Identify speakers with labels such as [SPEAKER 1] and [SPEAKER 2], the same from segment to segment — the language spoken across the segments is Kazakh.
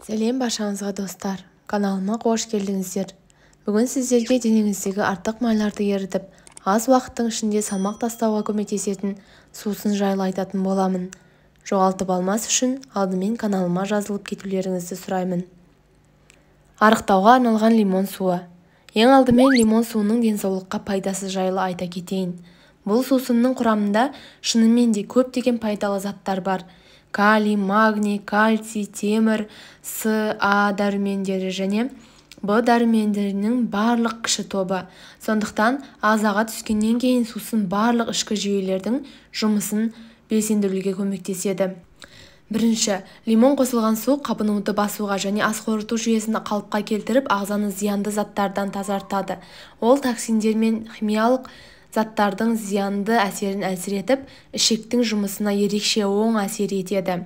[SPEAKER 1] Сәлем баршаңызға достар, каналыма қош келдіңіздер. Бүгін сіздерге денеңіздегі артық майларды ерітіп, аз уақыттың ішінде салмақ тастауға көмектесетін сусын жайлы айтатын боламын. Жоғалтып алмас үшін алдымен каналыма жазылып кетулеріңізді сұраймын. Арықтауға арналған лимон суы. Ең алдымен лимон суының денсаулыққа пайдасы жайлы айта кетейін. Бұл сусынның құрамында шынымен де көптеген пайдалы заттар бар. Калий, магний, кальций, темір, С, А дәрумендері және Б дәрумендерінің барлық кіші тобы. Сондықтан ағзаға түскеннен кейін сусын барлық ішкі жүйелердің жұмысын белсендіруге көмектеседі. Бірінші, лимон қосылған су қабынуды басуға және ас қорыту жүйесін қалыпқа келтіріп, ағзаны зиянды заттардан тазартады. Ол токсиндер мен химиялық заттардың зиянды әсерін әлсіретіп, ішектің жұмысына ерекше оң әсер етеді.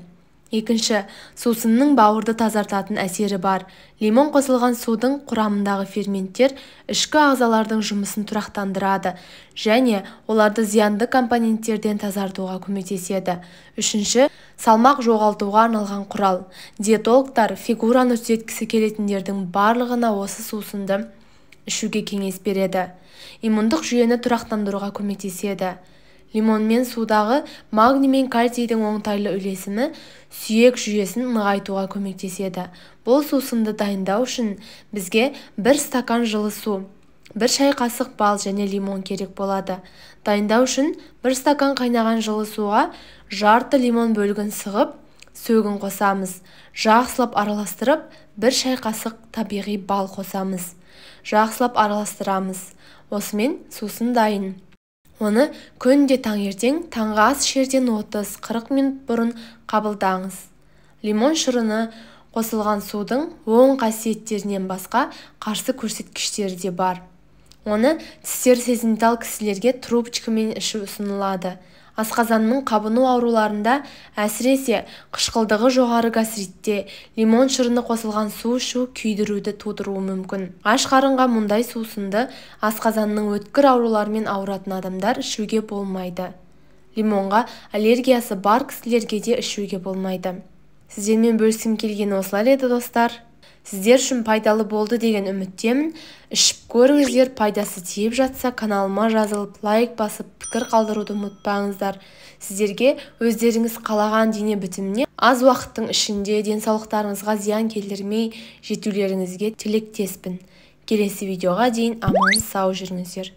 [SPEAKER 1] Екінші, сусынның бауырды тазартатын әсері бар. Лимон қосылған судың құрамындағы ферменттер ішкі ағзалардың жұмысын тұрақтандырады және оларды зиянды компоненттерден тазартуға көмектеседі. Үшінші, салмақ жоғалтуға арналған құрал. Диетологтар фигураны түзеткісі келетіндердің барлығына осы сусынды ішуге кеңес береді. Иммундық жүйені тұрақтандыруға көмектеседі. Лимон мен судағы магний мен кальцийдің оңтайлы үйлесімі сүйек жүйесін нығайтуға көмектеседі. Бұл сусынды дайындау үшін бізге 1 стакан жылы су, 1 шай қасық бал және лимон керек болады. Дайындау үшін 1 стакан қайнаған жылы суға жарты лимон бөлігін сығып, сөгін қосамыз. Жақсылап араластырып, 1 шай қасық табиғи бал қосамыз. Жақсылап араластырамыз. Осымен сусын дайын. Оны күнде таңертең таңғы ас ішерден 30-40 минут бұрын қабылдаңыз. Лимон шырыны қосылған судың оң қасиеттерінен басқа қарсы көрсеткіштері де бар. Оны тістері сезімтал кісілерге трубочкамен ішу ұсынылады. Асқазанның қабыну ауруларында, әсіресе қышқылдығы жоғары гастритте, лимон шырыны қосылған су ішу күйдіруді тудыруы мүмкін. Аш қарынға мұндай сусынды асқазанның өткір ауруларымен ауыратын адамдар ішуге болмайды. Лимонға аллергиясы бар кісілерге де ішуге болмайды. Сіздермен бөліскім келгені осылай еді достар. Сіздер үшін пайдалы болды деген үміттемін. Ішіп көріңіздер, пайдасы тиіп жатса каналыма жазылып, лайк басып, пікір қалдыруды ұмытпаңыздар. Сіздерге өздеріңіз қалаған дене бітіміне аз уақыттың ішінде денсаулықтарыңызға зиян келтірмей жетулеріңізге тілектеспін. Келесі видеоға дейін аман сау жүріңіздер.